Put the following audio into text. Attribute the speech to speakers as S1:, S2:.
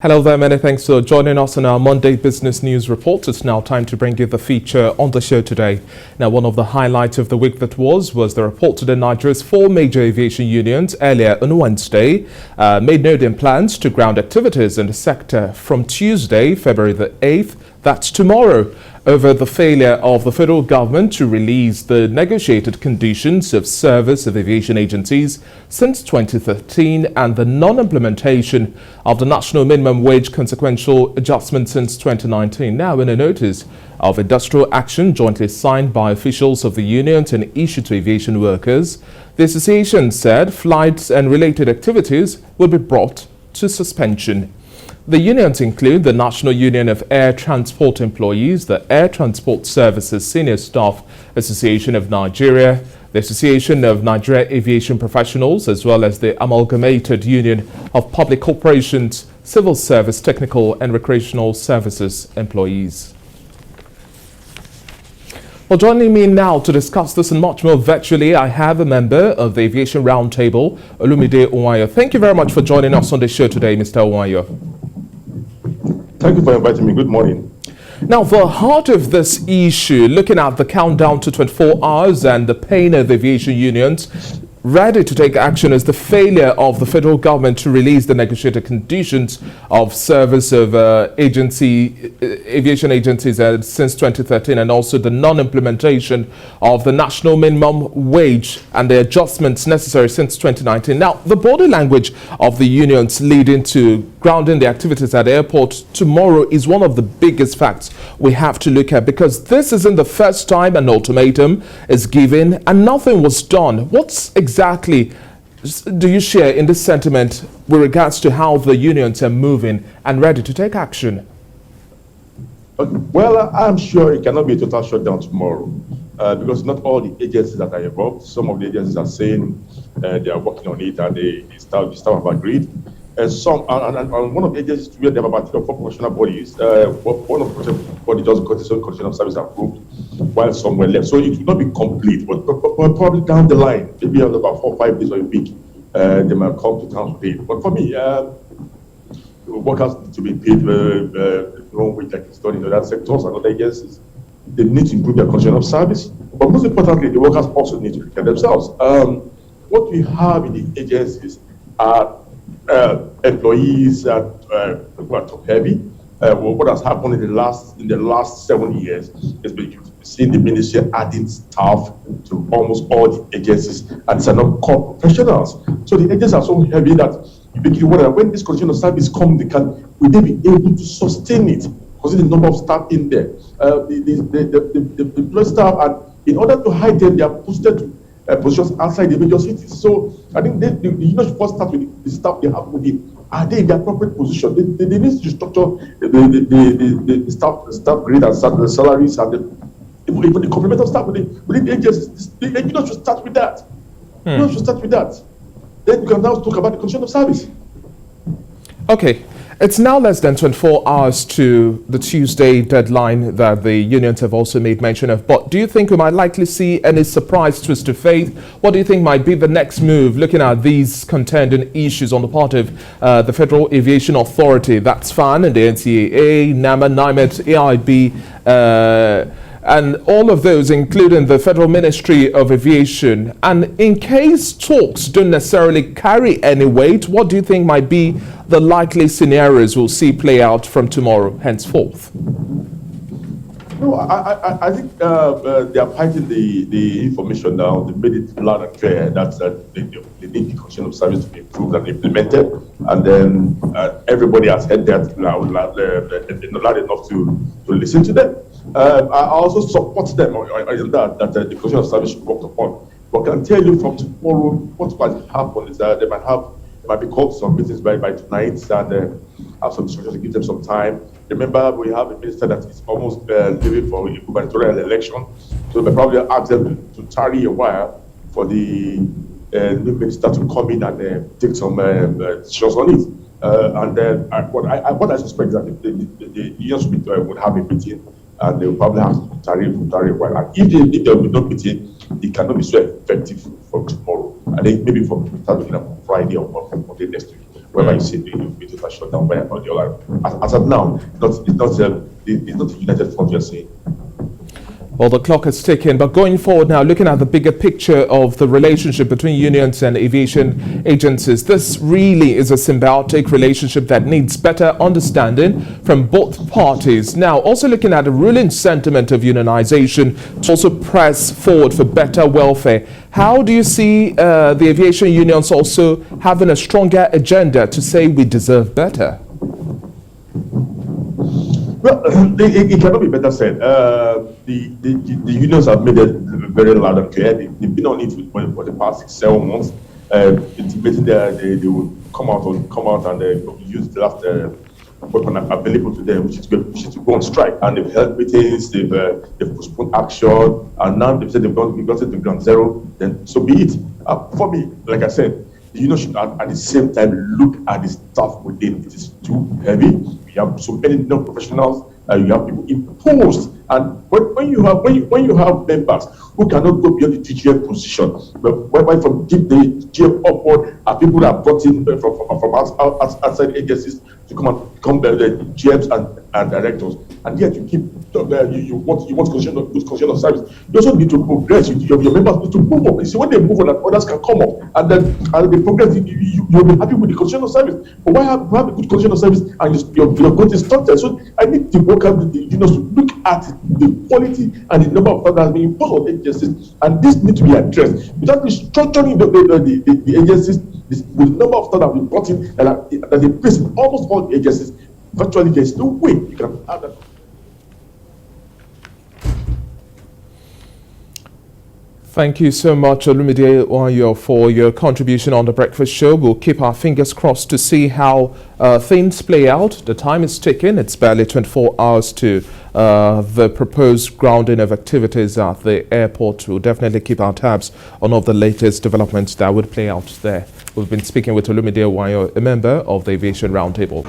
S1: Hello there, many thanks for joining us on our Monday Business News Report. It's now time to bring you the feature on the show today. Now, one of the highlights of the week that was the report to Nigeria's four major aviation unions earlier on Wednesday made known their plans to ground activities in the sector from Tuesday, February the 8th, that's tomorrow, over the failure of the federal government to release the negotiated conditions of service of aviation agencies since 2013 and the non-implementation of the national minimum wage consequential adjustment since 2019. Now, in a notice of industrial action jointly signed by officials of the unions and issued to aviation workers, the association said flights and related activities will be brought to suspension. The unions include the National Union of Air Transport Employees, the Air Transport Services Senior Staff Association of Nigeria, the Association of Nigeria Aviation Professionals, as well as the Amalgamated Union of Public Corporations, Civil Service, Technical and Recreational Services Employees. Well, joining me now to discuss this and much more virtually, I have a member of the Aviation Roundtable, Olumide Onwayo. Thank you very much for joining us on the show today, Mr. Onwayo.
S2: Thank you for inviting me. Good morning.
S1: Now, the heart of this issue, looking at the countdown to 24 hours and the pain of the aviation unions ready to take action, is the failure of the federal government to release the negotiated conditions of service of aviation agencies since 2013, and also the non-implementation of the national minimum wage and the adjustments necessary since 2019. Now, the body language of the unions leading to grounding the activities at the airport tomorrow is one of the biggest facts we have to look at, because this isn't the first time an ultimatum is given and nothing was done. What's exactly do you share in this sentiment with regards to how the unions are moving and ready to take action?
S2: Well, I'm sure it cannot be a total shutdown tomorrow because not all the agencies that are involved. Some of the agencies are saying they are working on it and the staff have agreed. Some and one of the agencies where they have about 4 professional bodies. One of the professional bodies just got its own condition of service approved, while some were left. So it will not be complete, but probably down the line, maybe after about 4 or 5 days or a week, they might come to town to pay. But for me, workers need to be paid wrong way like it's done in other sectors and other agencies. They need to improve their condition of service, but most importantly, the workers also need to protect themselves. What we have in the agencies are employees who are top heavy. What has happened in the last 7 years is you've seen the ministry adding staff to almost all the agencies, and these are not core professionals. So the agencies are so heavy that you begin wonder, when this condition of service comes, will they be able to sustain it? Because the number of staff in there, the employee staff, and in order to hide them, they are posted to positions outside the major cities. So I think the union should first start with the staff they have within. Are they in the appropriate position? They need to structure the staff grade and the salaries and even the complement of staff within the agencies. The union should start with that. The union should start with that. Then you can now talk about the condition of service.
S1: Okay. It's now less than 24 hours to the Tuesday deadline that the unions have also made mention of. But do you think we might likely see any surprise twist of fate? What do you think might be the next move, looking at these contending issues on the part of the Federal Aviation Authority, that's FAN and the NCAA, NAMA, NIMET, AIB, and all of those, including the Federal Ministry of Aviation? And in case talks don't necessarily carry any weight, what do you think might be the likely scenarios we'll see play out from tomorrow henceforth?
S2: No, I think they are fighting the information now. They made it loud and clear that they need the condition of service to be improved and implemented. And then everybody has heard that loud enough to listen to them. I also support them that the condition of service should be worked upon. But I can tell you from tomorrow, what might happen is that they might be called to some meetings by tonight and have some instructions to give them some time. Remember, we have a minister that is almost leaving for a gubernatorial election, so they probably ask them to tarry a while for the new minister to come in and take some decisions on it. And then what I suspect is that the unions would have a meeting, and they will probably have to tarry a while. And if there will be no meeting, it cannot be so effective for tomorrow. I think maybe from start looking at Friday or Monday next week. whereby you see the total shutdown by or the other. As of now, it's not a united front you're saying.
S1: Well, the clock is ticking, but going forward now, looking at the bigger picture of the relationship between unions and aviation agencies, this really is a symbiotic relationship that needs better understanding from both parties. Now, also looking at the ruling sentiment of unionization to also press forward for better welfare. How do you see the aviation unions also having a stronger agenda to say we deserve better?
S2: Well, it cannot be better said. The unions have made it very loud and clear. They've been on it for the past 6-7 months, intimating they will come out and use the last weapon available to them, which is to go on strike. And they've held meetings, they've postponed action, and now they've said they've got it to ground zero. Then so be it. For me, like I said, the union should at the same time look at the staff within. It is too heavy. We have so many non-professionals. You have people imposed, and when you have members who cannot go beyond the TGM position, but whereby from the GM upward are people that are brought in from outside agencies to come the GMs and directors, and yet you keep you want condition of service. You also need to progress. Your members need to move up. You see, when they move on, others can come up, and then as they progress, you'll be happy with the condition of service. But why have a good condition of service and your growth is stunted? So I need to work out the unions to look at the quality and the number of staff that has been imposed on agencies, and this needs to be addressed without restructuring the agencies. With the number of staff that we brought in that they place in almost all the agencies, virtually there's no way you can have that.
S1: Thank you so much, Olumide Oyo, for your contribution on the Breakfast Show. We'll keep our fingers crossed to see how things play out. The time is ticking. It's barely 24 hours to the proposed grounding of activities at the airport. We'll definitely keep our tabs on all the latest developments that would play out there. We've been speaking with Olumide Oyo, a member of the Aviation Roundtable.